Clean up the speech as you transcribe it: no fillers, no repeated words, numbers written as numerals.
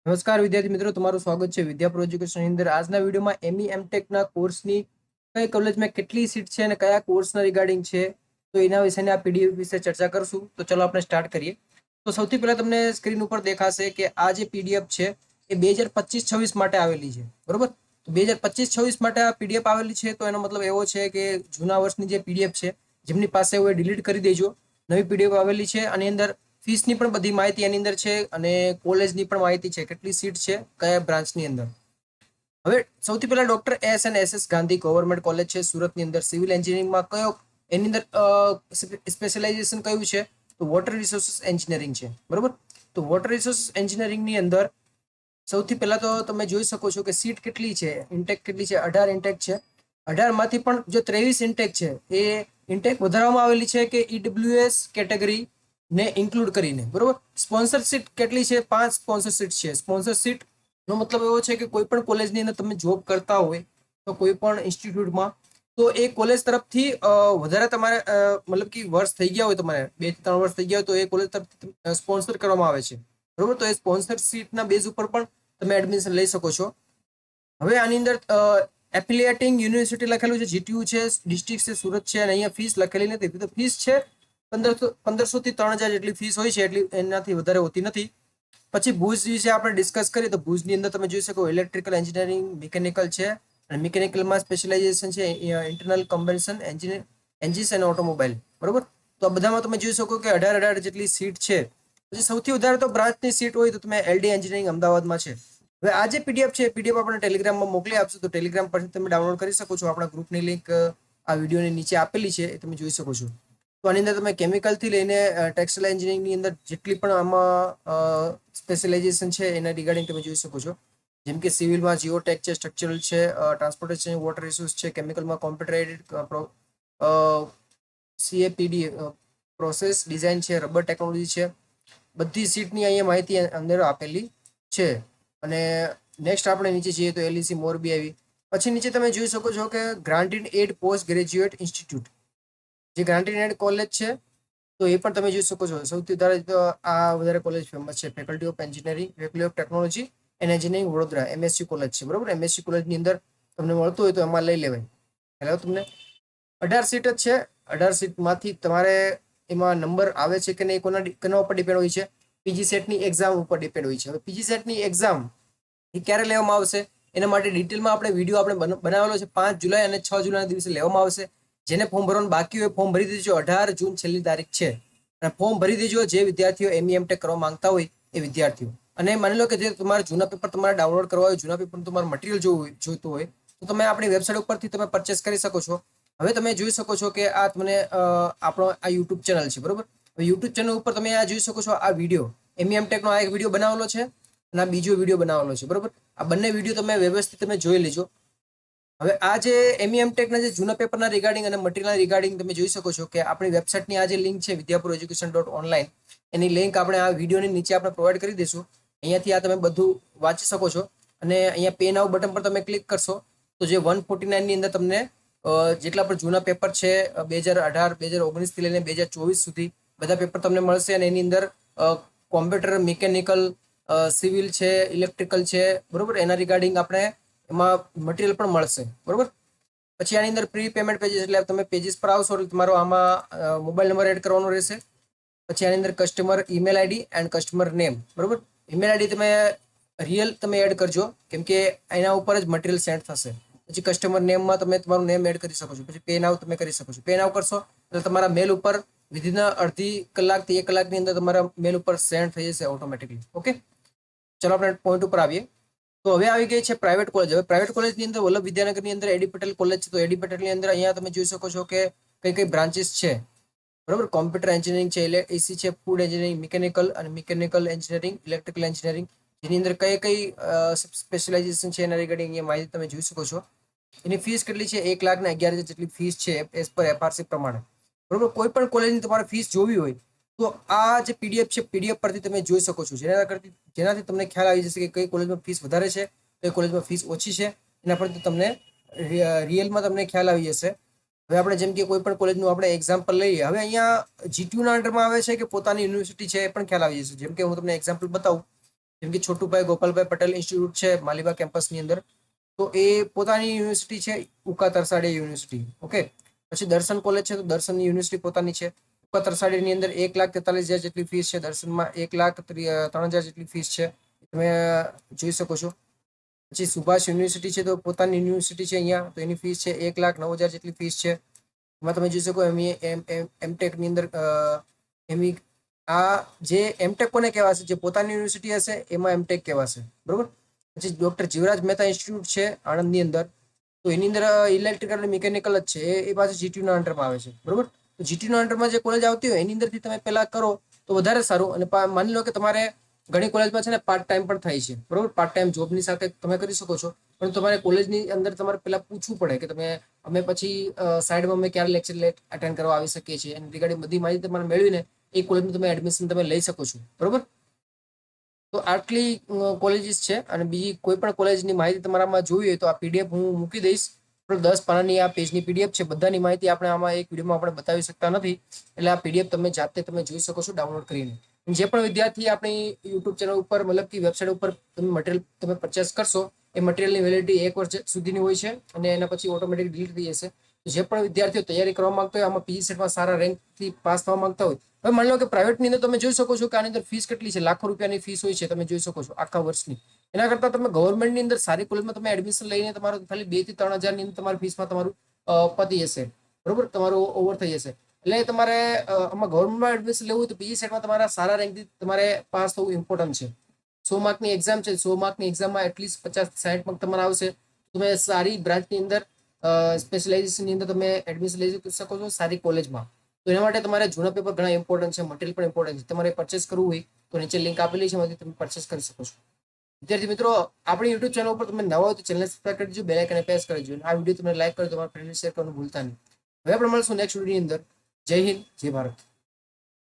નમસ્કાર વિદ્યાર્થી મિત્રો, તમારું સ્વાગત છે વિદ્યા પ્રો એજ્યુકેશન ની અંદર. આજના વિડીયોમાં એમઈ એમટેક ના કોર્સની કઈ કોલેજમાં કેટલી સીટ છે અને કયા કોર્સના રિગાર્ડિંગ છે, તો એના વિશેની આ પીડીએફ વિશે ચર્ચા કરશું. તો ચલો આપણે સ્ટાર્ટ કરીએ. તો સૌથી પહેલા તમને સ્ક્રીન ઉપર દેખાશે કે આ જે પીડીએફ છે એ 2025-26 માટે આવેલી છે, બરોબર. તો 2025-26 માટે આ પીડીએફ આવેલી છે, તો એનો મતલબ એવો છે કે જૂના વર્ષની જે પીડીએફ છે જેમની પાસે હોય ડિલીટ કરી દેજો. નવી પીડીએફ આવેલી છે. આની અંદર ફીસની પણ બધી માહિતી એની અંદર છે અને કોલેજની પણ માહિતી છે, કેટલી સીટ છે કયા બ્રાન્ચની અંદર. હવે સૌથી પહેલા doctor S Gandhi government college છે સુરતની અંદર. સિવિલ એન્જિનિયરિંગમાં કયો એની અંદર સ્પેશિયલાઇઝેશન કયું છે? તો વોટર રિસોર્સિસ એન્જિનિયરિંગ છે, બરોબર. તો વોટર રિસોર્સિસ એન્જિનિયરિંગની અંદર સૌથી પહેલા તો તમે જોઈ શકો છો કે સીટ કેટલી છે, ઇન્ટેક કેટલી છે. 18 ઇન્ટેક છે. 18 માંથી પણ જો 23 ઇન્ટેક છે એ ઇન્ટેક વધારવામાં આવેલી છે કે ઈડબ્લ્યુએસ કેટેગરી ને ઇન્ક્લુડ કરીને, બરોબર. સ્પોન્સર સીટ કેટલી છે? 5 સ્પોન્સર સીટ છે. સ્પોન્સર સીટ નો મતલબ એવો છે કે કોઈ પણ કોલેજની અંદર તમે જોબ કરતા હોય તો કોઈ પણ ઇન્સ્ટિટ્યૂટમાં, તો એ કોલેજ તરફથી વધારે તમારે મતલબ કે વર્ષ થઈ ગયા હોય, તમારે 2 થી 3 વર્ષ થઈ ગયા હોય, તો એ કોલેજ તરફથી સ્પોન્સર કરવામાં આવે છે, બરોબર. તો એ સ્પોન્સર સીટના બેઝ ઉપર પણ તમે એડમિશન લઈ શકો છો. હવે આની અંદર એફિલિએટિંગ યુનિવર્સિટી લખેલું છે, જીટીયુ છે, ડિસ્ટ્રિક્ટ છે સુરત છે, અને અહીંયા ફીસ લખેલી નથી. તો ફીસ છે 1500 થી 3000 જેટલી ફીસ હોય છે, એટલી એનાથી વધારે હોતી નથી. પછી ભુજ વિશે આપણે ડિસ્કસ કરીએ તો ભુજની અંદર તમે જોઈ શકો ઇલેક્ટ્રિકલ એન્જિનિયરિંગ, મિકેનિકલ છે, અને મિકેનિકલમાં સ્પેશિયલાઇઝેશન છે ઇન્ટરનલ કમ્બશન એન્જિન્સ અને ઓટોમોબાઈલ, બરોબર. તો આ બધામાં તમે જોઈ શકો કે 18 જેટલી સીટ છે. પછી સૌથી વધારે તો બ્રાન્ચની સીટ હોય તો તમે એલડી એન્જિનિયરિંગ અમદાવાદમાં છે. હવે આ જે પીડીએફ છે પીડીએફ આપણે ટેલિગ્રામમાં મોકલી આપશું, તો ટેલિગ્રામ પરથી તમે ડાઉનલોડ કરી શકો છો. આપણા ગ્રુપની લિંક આ વિડીયોની નીચે આપેલી છે, એ તમે જોઈ શકો છો. તો આની અંદર તમે કેમિકલથી લઈને ટેક્સટાઇલ એન્જિનિયરિંગની અંદર જેટલી પણ આમાં સ્પેશિયલાઇઝેશન છે એના રિગાર્ડિંગ તમે જોઈ શકો છો. જેમ કે સિવિલમાં જીઓટેક છે, સ્ટ્રક્ચરલ છે, ટ્રાન્સપોર્ટેશન, વોટર રિસોર્સ છે, કેમિકલમાં કોમ્પ્યુટર એડેડ સીએપીડી પ્રોસેસ ડિઝાઇન છે, રબર ટેકનોલોજી છે. બધી સીટની અહીંયા માહિતી અંદર આપેલી છે. અને નેક્સ્ટ આપણે નીચે જઈએ તો એલઈસી મોરબી આવી. પછી નીચે તમે જોઈ શકો છો કે granted aid post graduate institute, જે ગ્રાન્ટેડ એડ કોલેજ છે, તો એ પણ તમે જોઈ શકો છો. સૌથી વધારે તો આ વધારે કોલેજ ફેમસ છે. Faculty of engineering, faculty of technology and engineering Vadodara, MSc college છે, બરોબર. એમએસસી કોલેજની અંદર તમને મળતું હોય તો એમાં લઈ લેવાય. હેલો, તમને 18 સીટ જ છે. 18 સીટમાંથી તમારે એમાં નંબર આવે છે કે નહીં, કોના ઉપર ડિપેન્ડ હોય છે? પીજી સેટની એક્ઝામ ઉપર ડિપેન્ડ હોય છે. હવે પીજી સેટની એક્ઝામ એ ક્યારે લેવામાં આવશે એના માટે ડિટેલમાં આપણે વિડીયો આપણે બનાવેલો છે. 5 જુલાઈ અને 6 જુલાઈના દિવસે લેવામાં આવશે. જેને ફોર્મ ભરવાનું બાકી હોય ફોર્મ ભરી દેજો. 18 જૂન છેલ્લી તારીખ છે, અને ફોર્મ ભરી દેજો જે વિદ્યાર્થીઓ એમઈ એમટેક કરવા માંગતા હોય એ વિદ્યાર્થીઓ. અને માની લો કે જે તમારા જૂના પેપર તમારે ડાઉનલોડ કરવા હોય, જૂના પેપર તમારે મટીરિયલ જોઈતું હોય, તો તમે આપણી વેબસાઇટ ઉપરથી તમે પરચેસ કરી શકો છો. હવે તમે જોઈ શકો છો કે આ તમને આપણો આ યુટ્યુબ ચેનલ છે, બરોબર. હવે યુટ્યુબ ચેનલ ઉપર તમે આ જોઈ શકો છો આ વિડીયો એમઈ એમટેકનો આ એક વિડીયો બનાવેલો છે અને આ બીજો વિડીયો બનાવેલો છે, બરોબર. આ બંને વિડીયો તમે વ્યવસ્થિત તમે જોઈ લેજો. હવે આ જે એમઈ એમટેકના જે જૂના પેપરના રિગાર્ડિંગ અને મટીરિયલ રિગાર્ડિંગ તમે જોઈ શકો છો કે આપણી વેબસાઇટની આ જે લિંક છે vidyaproeducation.online, એની લિંક આપણે આ વિડીયોની નીચે આપણે પ્રોવાઈડ કરી દઈશું. અહીંયાથી આ તમે બધું વાંચી શકો છો. અને અહીંયા પે નાઉ બટન પર તમે ક્લિક કરશો તો જે 149 ની અંદર તમને જેટલા પણ જૂના પેપર છે 2018, 2019 થી લઈને 2024 સુધી બધા પેપર તમને મળશે. અને એની અંદર કોમ્પ્યુટર, મિકેનિકલ, સિવિલ છે, ઇલેક્ટ્રિકલ છે, બરોબર. એના રિગાર્ડિંગ આપણે એમાં મટીરિયલ પણ મળશે, બરોબર. પછી આની અંદર પ્રી પેમેન્ટ પેજીસ, એટલે તમે પેજીસ પર આવશો એટલે તમારો આમાં મોબાઈલ નંબર એડ કરવાનો રહેશે. પછી આની અંદર customer email ID and customer name, બરોબર. ઈમેલ આઈડી તમે રિયલ તમે એડ કરજો, કેમ કે એના ઉપર જ મટીરિયલ સેન્ડ થશે. પછી કસ્ટમર નેમમાં તમે તમારું નેમ એડ કરી શકો છો. પછી પે નાઉ તમે કરી શકો છો. પે નાઉ કરશો એટલે તમારા મેલ ઉપર વિધિન અડધી કલાકથી 1 કલાકની અંદર તમારા મેલ ઉપર સેન્ડ થઈ જશે ઓટોમેટિકલી. ઓકે, ચલો આપણે પોઈન્ટ ઉપર આવીએ. તો હવે આવી ગઈ છે પ્રાઇવેટ કોલેજ. હવે પ્રાઇવેટ કોલેજની અંદર વલ્લભ વિદ્યાનગરની અંદર એડી પટેલ કોલેજ છે. તો એડી પટેલની અંદર અહીંયા તમે જોઈ શકો છો કે કઈ કઈ બ્રાન્ચીસ છે, બરોબર. કોમ્પ્યુટર એન્જિનિયરિંગ છે, એસી છે, ફૂડ એન્જિનિયરિંગ, મિકેનિકલ અને મિકેનિકલ એન્જિનિયરિંગ, ઇલેક્ટ્રિકલ એન્જિનિયરિંગ, જેની અંદર કઈ કઈ સ્પેશિયલાઇઝેશન છે એના રિગાર્ડિંગ અહીંયા માહિતી તમે જોઈ શકો છો. એની ફીસ કેટલી છે? 1,11,000 જેટલી ફીસ છે એઝ પર એફઆરસી પ્રમાણે, બરોબર. કોઈ પણ કોલેજની તમારે ફીસ જોવી હોય તો આ જે પીડીએફ છે પીડીએફ પરથી તમે જોઈ શકો છો. જેનાથી તમને ખ્યાલ આવી જશે કે કઈ કોલેજમાં ફીસ વધારે છે, કઈ કોલેજમાં ફીસ ઓછી છે. એના પરથી તમને રિયલમાં તમને ખ્યાલ આવી જશે. હવે આપણે જેમ કે કોઈ પણ કોલેજનું આપણે એક્ઝામ્પલ લઈએ. હવે અહીંયા જીટીયુના અંડરમાં આવે છે કે પોતાની યુનિવર્સિટી છે એ પણ ખ્યાલ આવી જશે. જેમ કે હું તમને એક્ઝામ્પલ બતાવું જેમ કે છોટુભાઈ ગોપાલભાઈ પટેલ ઇન્સ્ટિટ્યૂટ છે માલીબા કેમ્પસની અંદર, તો એ પોતાની યુનિવર્સિટી છે, ઉકા તરસાડી યુનિવર્સિટી. ઓકે, પછી દર્શન કોલેજ છે, તો દર્શનની યુનિવર્સિટી પોતાની છે. ઉકા તરસાડીની અંદર 1,43,000 જેટલી ફીસ છે, દર્શનમાં 1,03,000 જેટલી ફીસ છે, તમે જોઈ શકો છો. પછી સુભાષ યુનિવર્સિટી છે, તો પોતાની યુનિવર્સિટી છે અહીંયા, તો એની ફીસ છે 1,09,000 જેટલી ફીસ છે. એમાં તમે જોઈ શકો એમટેક ની અંદર એમી આ જે એમટેક કોને કહેવાશે, જે પોતાની યુનિવર્સિટી હશે એમાં એમટેક કહેવાશે, બરોબર. પછી ડોક્ટર જીવરાજ મહેતા ઇન્સ્ટિટ્યૂટ છે આણંદની અંદર, તો એની અંદર ઇલેક્ટ્રિકલ અને મિકેનિકલ જ છે, એ પાછું જીટીયુના અંડરમાં આવે છે, બરોબર. તો જીટીયુના અંડરમાં જે કોલેજ આવતી હોય એની અંદરથી તમે પહેલા કરો તો વધારે સારું. અને માની લો કે તમારે ઘણી કોલેજમાં છે ને પાર્ટ ટાઈમ પણ થાય છે, બરોબર. પાર્ટ ટાઈમ જોબની સાથે તમે કરી શકો છો, પણ તમારે કોલેજની અંદર તમારે પહેલા પૂછવું પડે કે અમે પછી સાઈડમાં અમે ક્યારે લેક્ચર અટેન્ડ કરવા આવી શકીએ છીએ, એની રિગાર્ડિંગ બધી માહિતી તમારે મેળવીને એ કોલેજનું તમે એડમિશન તમે લઈ શકો છો, બરોબર. તો આટલી કોલેજીસ છે, અને બીજી કોઈ પણ કોલેજની માહિતી તમારામાં જોવી હોય તો આ પીડીએફ હું મૂકી દઈશ. 10 પાનાની આ પેજની પીડીએફ છે, બધાની માહિતી આપણે આમાં એક વિડીયોમાં આપણે બતાવી શકતા નથી, એટલે આ પીડીએફ તમે જાતે તમે જોઈ શકો છો ડાઉનલોડ કરીને. જે પણ વિદ્યાર્થી આપણી યુટ્યુબ ચેનલ ઉપર મતલબ કે વેબસાઇટ ઉપર તમે મટીરિયલ તમે પરચેસ કરશો, એ મટીરિયલની વેલિડિટી 1 વર્ષ સુધીની હોય છે, અને એના પછી ઓટોમેટિક ડિલીટ થઈ જશે. જે પણ વિદ્યાર્થીઓ તૈયારી કરવા માંગતા હોય, આમાં પીજી સેટમાં સારા રેન્કથી પાસ થવા માંગતા હોય, હવે માની લો કે પ્રાઇવેટની અંદર તમે જોઈ શકો છો કે આની અંદર ફીસ કેટલી છે, લાખો રૂપિયાની ફીસ હોય છે, તમે જોઈ શકો છો આખા વર્ષની. એના કરતાં તમે ગવર્મેન્ટની અંદર સારી કોલેજમાં તમે એડમિશન લઈને તમારું ખાલી 2 થી 3 હજારની અંદર તમારી ફીસમાં તમારું પતી જશે, બરોબર, તમારું ઓવર થઈ જશે. એટલે તમારે આમાં ગવર્મેન્ટમાં એડમિશન લેવું હોય તો પીજી સેટમાં તમારા સારા રેન્કથી તમારે પાસ થવું ઇમ્પોર્ટન્ટ છે. 100 માર્કની એક્ઝામ છે, 100 માર્કની એક્ઝામમાં એટલીસ્ટ 50-60 માર્ક તમારા આવશે, તમે સારી બ્રાન્ચની અંદર સ્પેશિયલાઇઝેશનની અંદર તમે એડમિશન લઈ શકો છો સારી કોલેજમાં. તો એના માટે તમારે જૂના પેપર ઘણા ઇમ્પોર્ટન્ટ છે, મટીરિયલ પણ ઇમ્પોર્ટન્ટ છે. તમારે પરચેસ કરવું હોય તો નીચે લિંક આપેલી છે, એમાંથી તમે પરચેસ કરી શકો છો. વિદ્યાર્થી મિત્રો, આપણી યુટ્યુબ ચેનલ ઉપર તમે નવા હોય તો ચેનલ સબસ્ક્રાઇબ કરી દેજો, બેલ આઇકન પ્રેસ કરી દેજો. આ વિડીયો તમને લાઈક કરી તમારા ફ્રેન્ડને શેર કરવાનું ભૂલતા નહીં. હવે આપણે મળશું નેક્સ્ટ વિડીયોની અંદર. જય હિન્દ, જય ભારત.